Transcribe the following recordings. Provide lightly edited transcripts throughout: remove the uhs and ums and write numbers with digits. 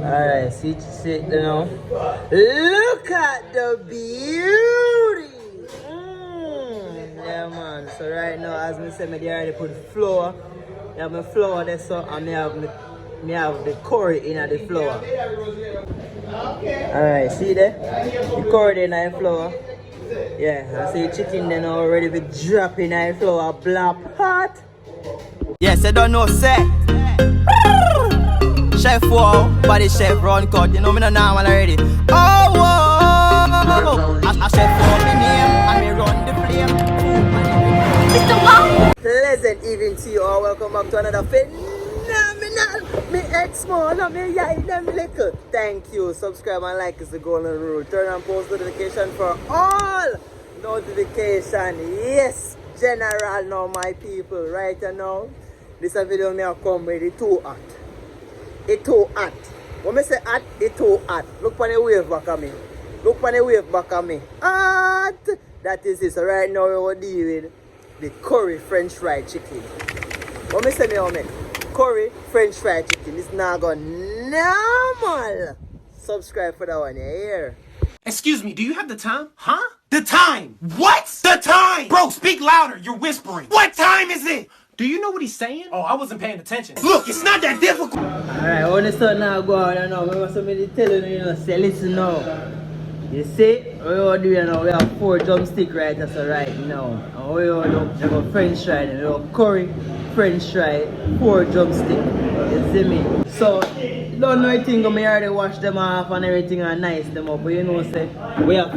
Alright, see, you know. Look at the beauty! Yeah, man. So right now, as I said, I already put flour. I have my flour there, so and I have the curry in the flour. Alright, see there? The curry in the flour. Yeah, I see the chicken then already be dropping in the flour, blap hot. Yes, I don't know, say. Chef wow, body chef run cut, you know me no normal already. Oh whoa, I chef wow me name and me run the flame. Mr. Wow. Pleasant evening to you all. Welcome back to another phenomenal. Me head small and me eye them little. Thank you. Subscribe and like is the golden rule. Turn on post notification for all notification. Yes, general now my people. Right now, this a video me a come with it too hot. It too hot. When I say hot, it too hot. Look on the wave back at me. Look on the wave back at me. Hot! That is it. So right now we will deal with the curry French fried chicken. When I say me how make curry French fried chicken, it's not going normal. Subscribe for that one, you hear? Excuse me, do you have the time? Huh? The time! What? The time! Bro, speak louder, you're whispering. What time is it? Do you know what he's saying? Oh, I wasn't paying attention. Look, it's not that difficult. Alright, when the sun now go on, you know, we want somebody tell you, say, listen now. You see, what we are doing now, we have 4 drumsticks right now. And we are doing French fry, we have curry, French fry, 4 drumsticks. You see me? So, don't know anything, I already wash them off and everything and nice them up. But you know, say, we have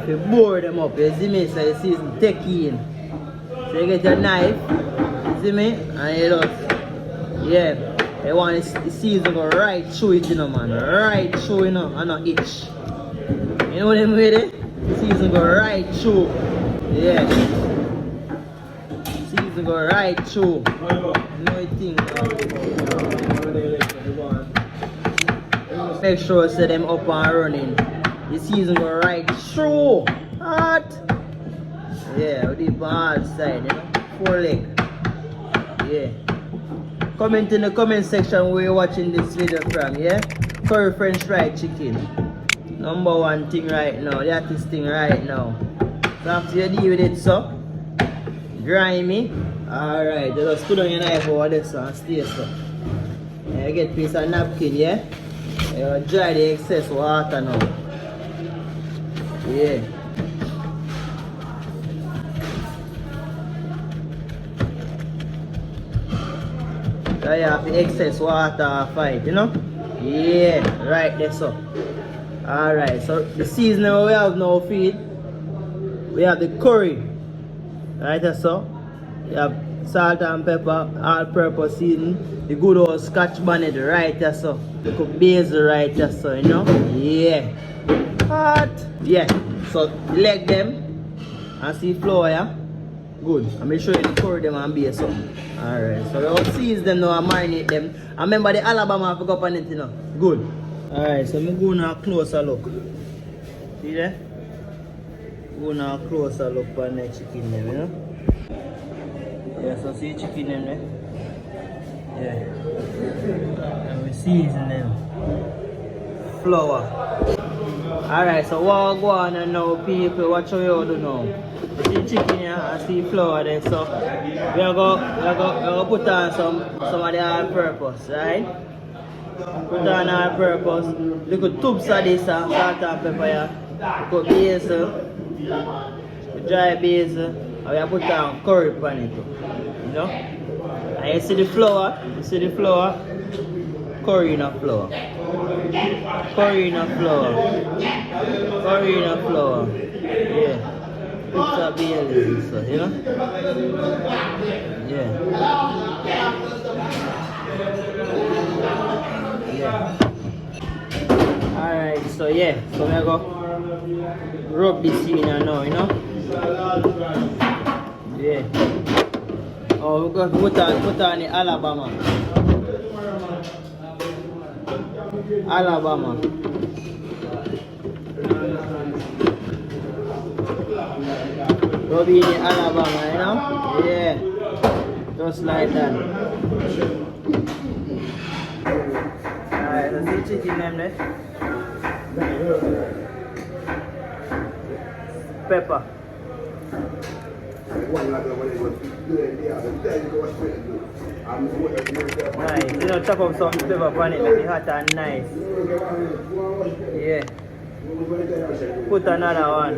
to board them up. You see me? So you see, it's take in. So you get your knife, you see me? And you just, yeah. I want the season go right through it, you know, man. Right through, you know, and not itch. You know what I'm with it? The season go right through. Yeah. Season go right through. No thing. Make sure set them up and running. The season go right through. Hot. Yeah, with the hard side, you know. 4 leg. Yeah. Comment in the comment section where you're watching this video from, yeah? Curry French fried chicken. Number 1 thing right now, the hottest thing right now. So after you deal with it, so grimy. Alright, you just put on your knife over this and stay so. Yeah, you get a piece of napkin, yeah? You dry the excess water now. Yeah. So you have the excess water fight, you know? Yeah, right there so. Alright, so the seasoning we have now feed. We have the curry. Right there so. You have salt and pepper, all-purpose seasoning. The good old scotch bonnet right there so. You could basil right there so, you know? Yeah. Hot. Yeah. So leg them and see flour, yeah? Good. I'm going to show you the curry them and base up. Alright, so we will season them now and marinate them. And remember the Alabama I forgot on it, you know. Good. Alright, so I'm going to a closer look. See there? Going to a closer look on the chicken them, you know. Yeah, so see chicken them there. Yeah. And we season them. Flour. Alright, so what I go on and now people, what you do now? You see chicken here and see flour there, so we are going to put on some of the all-purpose, right? Put on all-purpose, little tubes of this and salt and pepper here. Put basil, dry basil, and we are put on curry on it, you know? And you see the flour, curry in a flour. Curry in a flour. Curry in a flour. Yeah. Put a basil and stuff, you know? Yeah. Yeah. Alright, so yeah. So we're going to rub this in now, you know? Yeah. Oh, we're going to put on the Alabama. Rub in the Alabama, you know? Yeah. Just like that. so see chicken them there. Pepper. Nice. You know, chop up some pepper on it, make it hot and nice. Yeah. Put another one.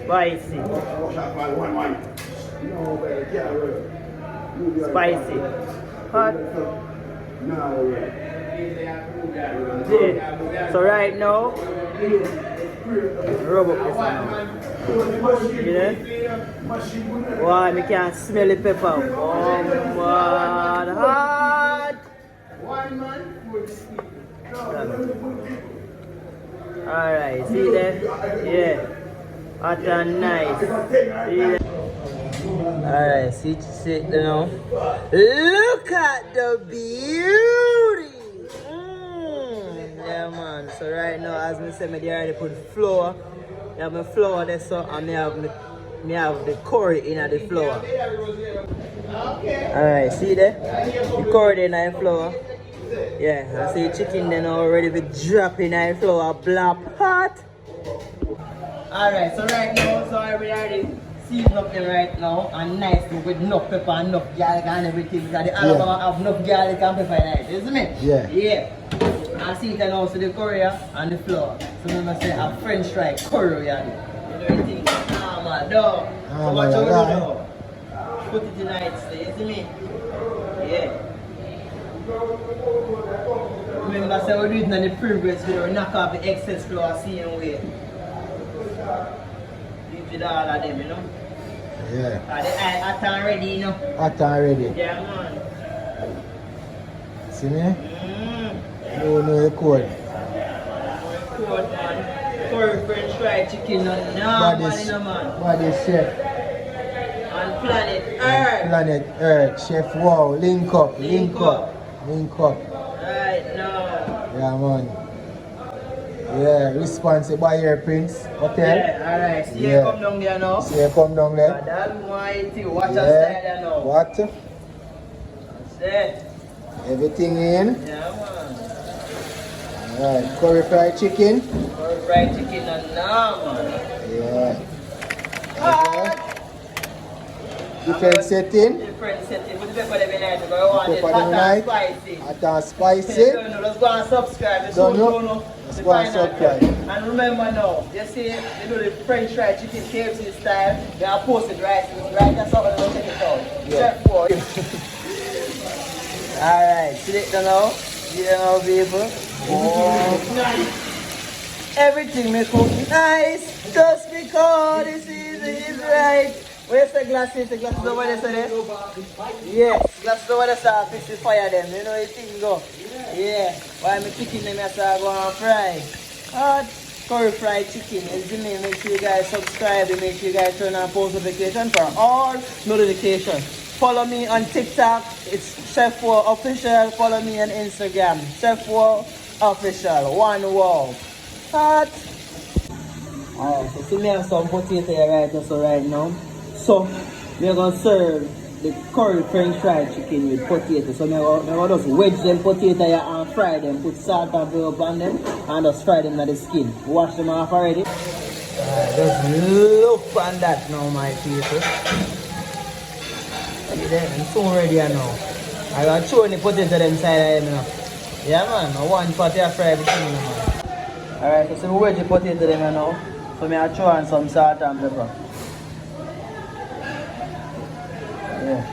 Spicy. Spicy. Hot. Yeah. So right now, rub up this one now. You know? Wow, I can't smell the pepper. Oh man, hot. Alright, see there? Yeah. Hot and nice. See there? Alright, see it now. Look at the beauty! Yeah man, so right now as I said, I already put flour. I have my flour there, so and I have the curry in the flour. Alright, see there? The curry in the flour. Yeah, I see chicken then already be dropping in the flour, blap hot. Alright, so right now, so I already season up them right now and nice with enough pepper and enough garlic and everything. Because the Alabama have enough garlic and pepper in it, isn't it? Yeah. Yeah. I see it also the curry and the flour. So remember say a French fry curry and you know anything. Ah man, dog. So watch out now. Put it in it, you see me? Yeah. Remember say we do it in the previous video, we knock off the excess flour same way. With all of them, you know? Yeah. Hot and ready, you know? Hot and ready. Yeah, man. See me? No, you cold. Cold, man. Curry French fried chicken, no, man. Body chef. On planet Earth. Planet Earth. Chef, wow. Link up. Right now. Yeah, man. Yeah, responsible by your Prince Hotel. Yeah, alright. See you come down there now. See you come down there. That's why you watch us there now. What? That's it. Everything in. Yeah, man. Alright, curry fried chicken. Curry fried chicken and now, man. Yeah. Different setting. Different setting. Put the pepper there behind because I want it hot and spicy. Hot and spicy. Let's go and subscribe. Don't know. Let's go and subscribe. And remember now, you see, you do the French fried chicken KFC style. They are posted right. That's how we're going to check it out. Yeah. Check for it. Alright, see it now. See it now, people. Oh. Nice. Everything may cook nice just because this is right. Where's the glasses? The glasses over there, sir? Yes, glasses over there, sir. Fix the fire them. You know the thing go. Yeah. Why am I chicken them here, sir? Go and fry. Hot curry fried chicken. As you mean, make sure you guys subscribe and make sure you guys turn on post notification for all notifications. Follow me on TikTok. It's Chef War Official. Follow me on Instagram. Chef War Official. One wall. Hot. Alright, so see me have some potato here right now. So, we're going to serve the curry French fried chicken with potato. So, we're going to just wedge them potato here and fry them. Put salt and pepper on them and just fry them in the skin. Wash them off already. Just look on that now, my people. See them? It's so ready now. I got throw the potato inside of them now. Yeah, man. One pot here fry everything now. Alright, so we wedge the potato them now. So, I throw on some salt and pepper. Yeah.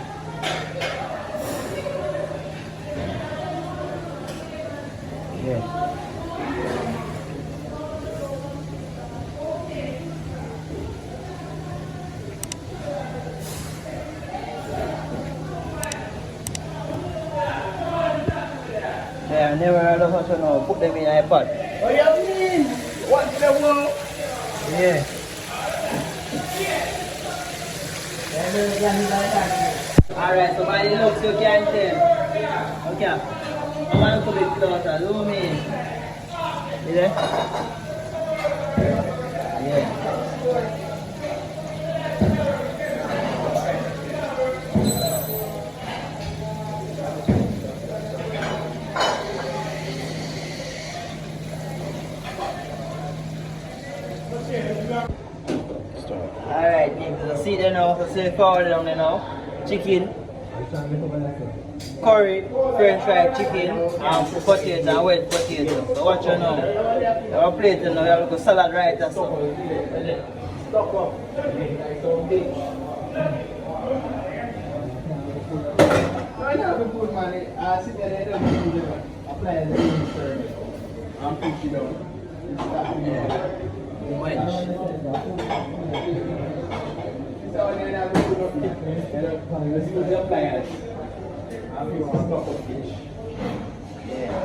Yeah, I never heard of such a no. Put them in a pot. What do you mean? What do you want? Yeah. Alright, so by the looks you can tell. Okay. I want to be closer. Zoom in. You there? Yeah. see it there now, so see the forward down there now. Chicken, curry, french fried chicken, and potato and wet potato. So watch you now. You have a plate now, you have a salad right or something.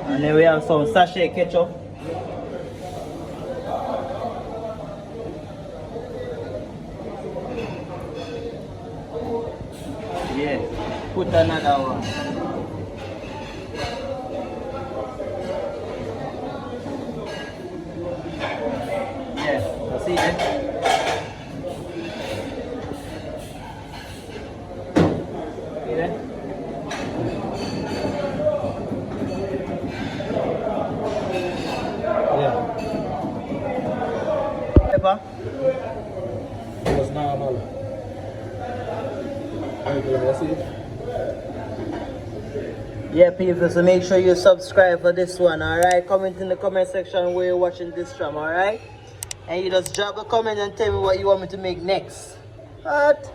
And then we have some sachet ketchup. Yeah, put another one. Yeah, see it? See it? Yeah. Pepper? It was normal. Yeah, people, so make sure you subscribe for this one, alright? Comment in the comment section where you're watching this from, alright? And you just drop a comment and tell me what you want me to make next. Alright?